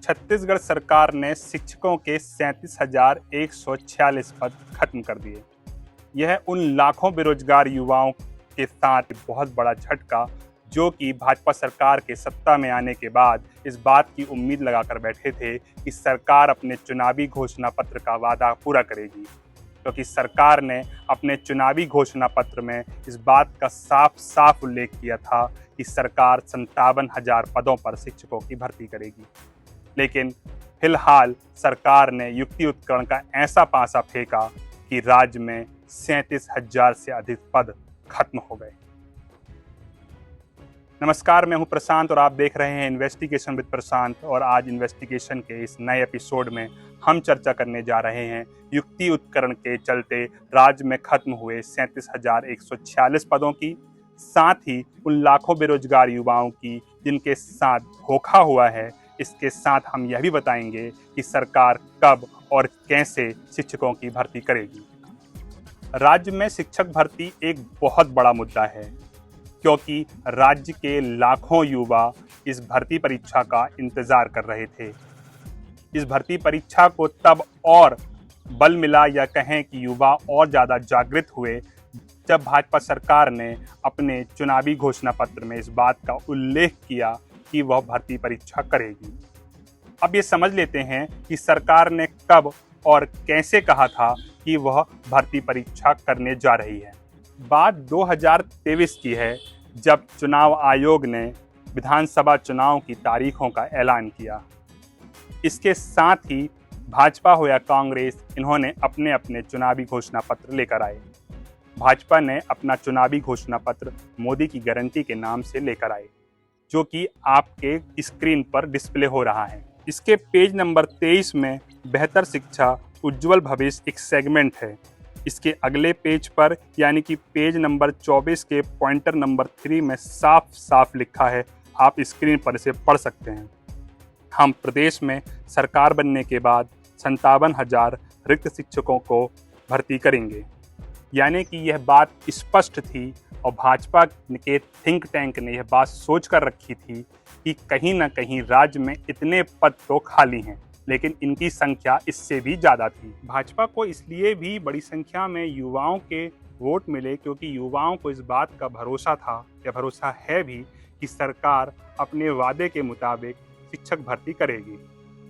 छत्तीसगढ़ सरकार ने शिक्षकों के 37,146 पद खत्म कर दिए। यह उन लाखों बेरोजगार युवाओं के साथ बहुत बड़ा झटका जो कि भाजपा सरकार के सत्ता में आने के बाद इस बात की उम्मीद लगाकर बैठे थे कि सरकार अपने चुनावी घोषणा पत्र का वादा पूरा करेगी, क्योंकि सरकार ने अपने चुनावी घोषणा पत्र में इस बात का साफ साफ उल्लेख किया था कि सरकार 57,000 पदों पर शिक्षकों की भर्ती करेगी। लेकिन फिलहाल सरकार ने युक्ति उपकरण का ऐसा पासा फेंका कि राज्य में 37,000 से अधिक पद खत्म हो गए। नमस्कार, मैं हूं प्रशांत और आप देख रहे हैं इन्वेस्टिगेशन विद प्रशांत। और आज इन्वेस्टिगेशन के इस नए एपिसोड में हम चर्चा करने जा रहे हैं युक्ति उपकरण के चलते राज्य में खत्म हुए 37,146 पदों की, साथ ही उन लाखों बेरोजगार युवाओं की जिनके साथ धोखा हुआ है। इसके साथ हम यह भी बताएंगे कि सरकार कब और कैसे शिक्षकों की भर्ती करेगी। राज्य में शिक्षक भर्ती एक बहुत बड़ा मुद्दा है, क्योंकि राज्य के लाखों युवा इस भर्ती परीक्षा का इंतजार कर रहे थे। इस भर्ती परीक्षा को तब और बल मिला, या कहें कि युवा और ज़्यादा जागृत हुए, जब भाजपा सरकार ने अपने चुनावी घोषणा पत्र में इस बात का उल्लेख किया कि वह भर्ती परीक्षा करेगी। अब ये समझ लेते हैं कि सरकार ने कब और कैसे कहा था कि वह भर्ती परीक्षा करने जा रही है। बात 2023 की है, जब चुनाव आयोग ने विधानसभा चुनाव की तारीखों का ऐलान किया। इसके साथ ही भाजपा हो या कांग्रेस, इन्होंने अपने अपने चुनावी घोषणा पत्र लेकर आए। भाजपा ने अपना चुनावी घोषणा पत्र मोदी की गारंटी के नाम से लेकर आए, जो कि आपके स्क्रीन पर डिस्प्ले हो रहा है। इसके पेज नंबर 23 में बेहतर शिक्षा उज्जवल भविष्य एक सेगमेंट है। इसके अगले पेज पर यानी कि पेज नंबर 24 के पॉइंटर नंबर 3 में साफ साफ लिखा है, आप स्क्रीन पर इसे पढ़ सकते हैं। हम प्रदेश में सरकार बनने के बाद 57,000 रिक्त शिक्षकों को भर्ती करेंगे। यानी कि यह बात स्पष्ट थी और भाजपा के थिंक टैंक ने यह बात सोच कर रखी थी कि कहीं ना कहीं राज्य में इतने पद तो खाली हैं, लेकिन इनकी संख्या इससे भी ज़्यादा थी। भाजपा को इसलिए भी बड़ी संख्या में युवाओं के वोट मिले, क्योंकि युवाओं को इस बात का भरोसा था, या भरोसा है भी, कि सरकार अपने वादे के मुताबिक शिक्षक भर्ती करेगी।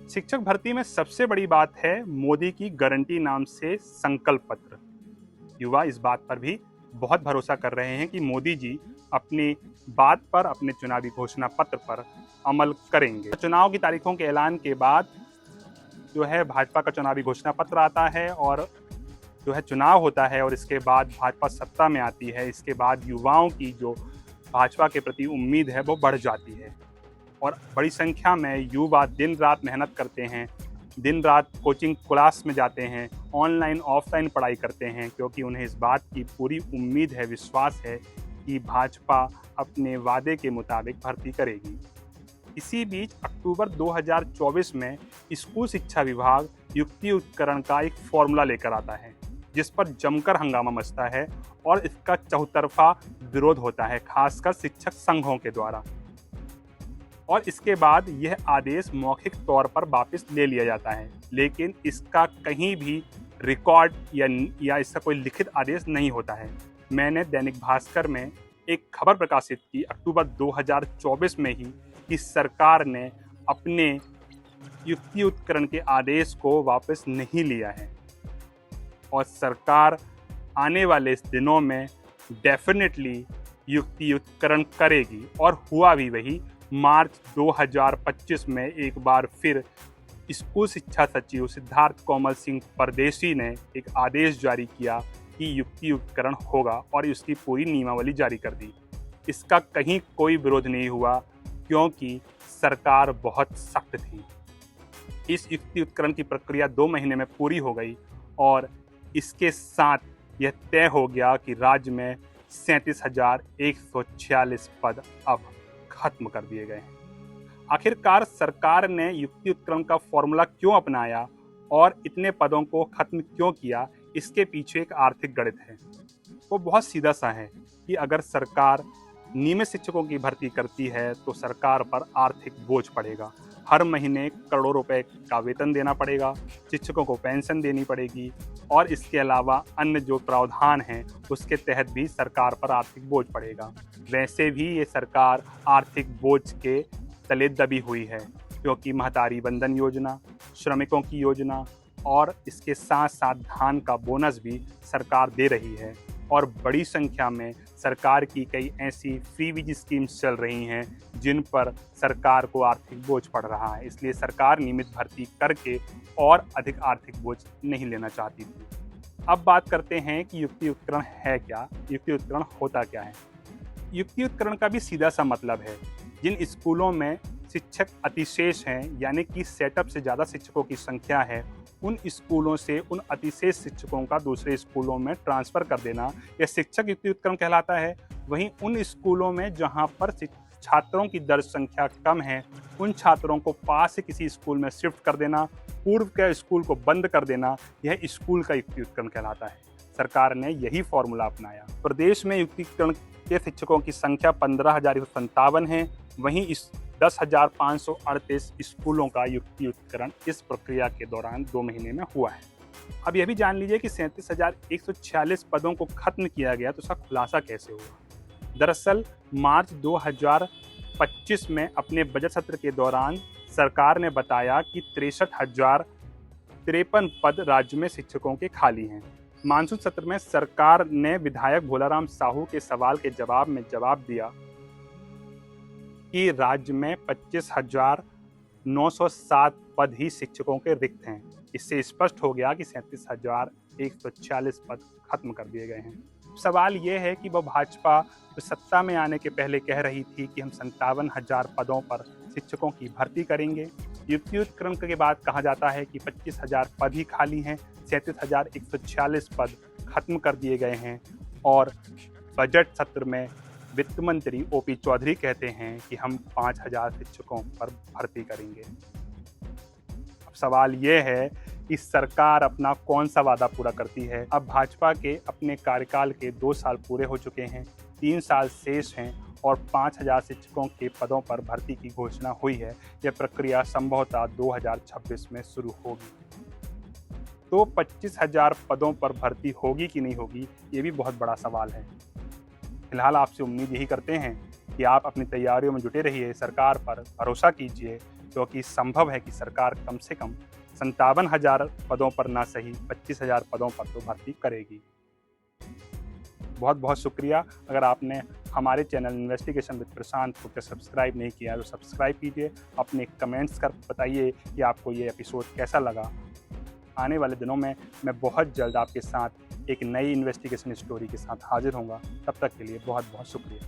शिक्षक भर्ती में सबसे बड़ी बात है मोदी की गारंटी नाम से संकल्प पत्र। युवा इस बात पर भी बहुत भरोसा कर रहे हैं कि मोदी जी अपनी बात पर, अपने चुनावी घोषणा पत्र पर अमल करेंगे। चुनाव की तारीखों के ऐलान के बाद जो है भाजपा का चुनावी घोषणा पत्र आता है और जो है चुनाव होता है, और इसके बाद भाजपा सत्ता में आती है। इसके बाद युवाओं की जो भाजपा के प्रति उम्मीद है वो बढ़ जाती है, और बड़ी संख्या में युवा दिन रात मेहनत करते हैं, दिन रात कोचिंग क्लास में जाते हैं, ऑनलाइन ऑफलाइन पढ़ाई करते हैं, क्योंकि उन्हें इस बात की पूरी उम्मीद है, विश्वास है कि भाजपा अपने वादे के मुताबिक भर्ती करेगी। इसी बीच अक्टूबर 2024 में स्कूल शिक्षा विभाग युक्ति उपकरण का एक फॉर्मूला लेकर आता है, जिस पर जमकर हंगामा मचता है और इसका चौतरफा विरोध होता है, खासकर शिक्षक संघों के द्वारा। और इसके बाद यह आदेश मौखिक तौर पर वापस ले लिया जाता है, लेकिन इसका कहीं भी रिकॉर्ड या इसका कोई लिखित आदेश नहीं होता है। मैंने दैनिक भास्कर में एक खबर प्रकाशित की अक्टूबर 2024 में ही कि सरकार ने अपने युक्ति उपकरण के आदेश को वापस नहीं लिया है, और सरकार आने वाले दिनों में डेफिनेटली युक्ति उपकरण करेगी। और हुआ भी वही। मार्च 2025 में एक बार फिर स्कूल शिक्षा सचिव सिद्धार्थ कोमल सिंह परदेशी ने एक आदेश जारी किया कि युक्ति उपकरण होगा, और उसकी पूरी नियमावली जारी कर दी। इसका कहीं कोई विरोध नहीं हुआ, क्योंकि सरकार बहुत सख्त थी। इस युक्ति उपकरण की प्रक्रिया 2 महीने में पूरी हो गई, और इसके साथ यह तय हो गया कि राज्य में 37,146 पद अब खत्म कर दिए गए हैं। आखिरकार सरकार ने युक्ति उपकरण का फॉर्मूला क्यों अपनाया और इतने पदों को खत्म क्यों किया, इसके पीछे एक आर्थिक गणित है। वो बहुत सीधा सा है कि अगर सरकार नियमित शिक्षकों की भर्ती करती है तो सरकार पर आर्थिक बोझ पड़ेगा। हर महीने करोड़ों रुपए का वेतन देना पड़ेगा, शिक्षकों को पेंशन देनी पड़ेगी और इसके अलावा अन्य जो प्रावधान हैं उसके तहत भी सरकार पर आर्थिक बोझ पड़ेगा। वैसे भी ये सरकार आर्थिक बोझ के तले दबी हुई है, क्योंकि महतारी बंधन योजना, श्रमिकों की योजना और इसके साथ साथ धान का बोनस भी सरकार दे रही है और बड़ी संख्या में सरकार की कई ऐसी फ्री विज स्कीम्स चल रही हैं जिन पर सरकार को आर्थिक बोझ पड़ रहा है। इसलिए सरकार नियमित भर्ती करके और अधिक आर्थिक बोझ नहीं लेना चाहती थी। अब बात करते हैं कि युक्ति उत्करण है क्या, युक्ति उत्करण होता क्या है। युक्ति उत्करण का भी सीधा सा मतलब है, जिन स्कूलों में शिक्षक अतिशेष हैं, यानी कि सेटअप से ज़्यादा शिक्षकों की संख्या है, उन स्कूलों से उन अतिशेष शिक्षकों का दूसरे स्कूलों में ट्रांसफ़र कर देना यह शिक्षक युक्ति उत्करण कहलाता है। वहीं उन स्कूलों में जहां पर छात्रों की दर्ज संख्या कम है, उन छात्रों को पास से किसी स्कूल में शिफ्ट कर देना, पूर्व के स्कूल को बंद कर देना, यह स्कूल का युक्ति उत्करण कहलाता है। सरकार ने यही फॉर्मूला अपनाया। प्रदेश में युक्ति उत्करण के शिक्षकों की संख्या 15,157 है। वहीं इस 10,538 स्कूलों का युक्ति उत्करण इस प्रक्रिया के दौरान 2 महीने में हुआ है। अब यह भी जान लीजिए कि 37,146 पदों को खत्म किया गया, तो उसका खुलासा कैसे हुआ। दरअसल मार्च 2025 में अपने बजट सत्र के दौरान सरकार ने बताया कि 63,053 पद राज्य में शिक्षकों के खाली हैं। मानसून सत्र में सरकार ने विधायक भोलाराम साहू के सवाल के जवाब में जवाब दिया कि राज्य में 25,907 पद ही शिक्षकों के रिक्त हैं। इससे स्पष्ट हो गया कि 37,146 पद खत्म कर दिए गए हैं। सवाल ये है कि वह भाजपा जो सत्ता में आने के पहले कह रही थी कि हम 57,000 पदों पर शिक्षकों की भर्ती करेंगे, युक्ति उत्करण के बाद कहा जाता है कि 25,000 पद ही खाली हैं, 37,146 पद खत्म कर दिए गए हैं और बजट सत्र में वित्त मंत्री ओपी चौधरी कहते हैं कि हम 5,000 शिक्षकों पर भर्ती करेंगे। अब सवाल ये है कि सरकार अपना कौन सा वादा पूरा करती है। अब भाजपा के अपने कार्यकाल के 2 साल पूरे हो चुके हैं, 3 साल शेष हैं और 5,000 शिक्षकों के पदों पर भर्ती की घोषणा हुई है। यह प्रक्रिया संभवतः 2026 में शुरू होगी। तो 25,000 पदों पर भर्ती होगी कि नहीं होगी, ये भी बहुत बड़ा सवाल है। फिलहाल आपसे उम्मीद यही करते हैं कि आप अपनी तैयारियों में जुटे रहिए, सरकार पर भरोसा कीजिए, क्योंकि संभव है कि सरकार कम से कम 57,000 पदों पर ना सही 25,000 पदों पर तो भर्ती करेगी। बहुत बहुत शुक्रिया। अगर आपने हमारे चैनल इन्वेस्टिगेशन विद प्रशांत को सब्सक्राइब नहीं किया तो सब्सक्राइब कीजिए। अपने कमेंट्स कर बताइए कि आपको ये एपिसोड कैसा लगा। आने वाले दिनों में मैं बहुत जल्द आपके साथ एक नई इन्वेस्टिगेशन स्टोरी के साथ हाजिर होऊंगा। तब तक के लिए बहुत बहुत शुक्रिया।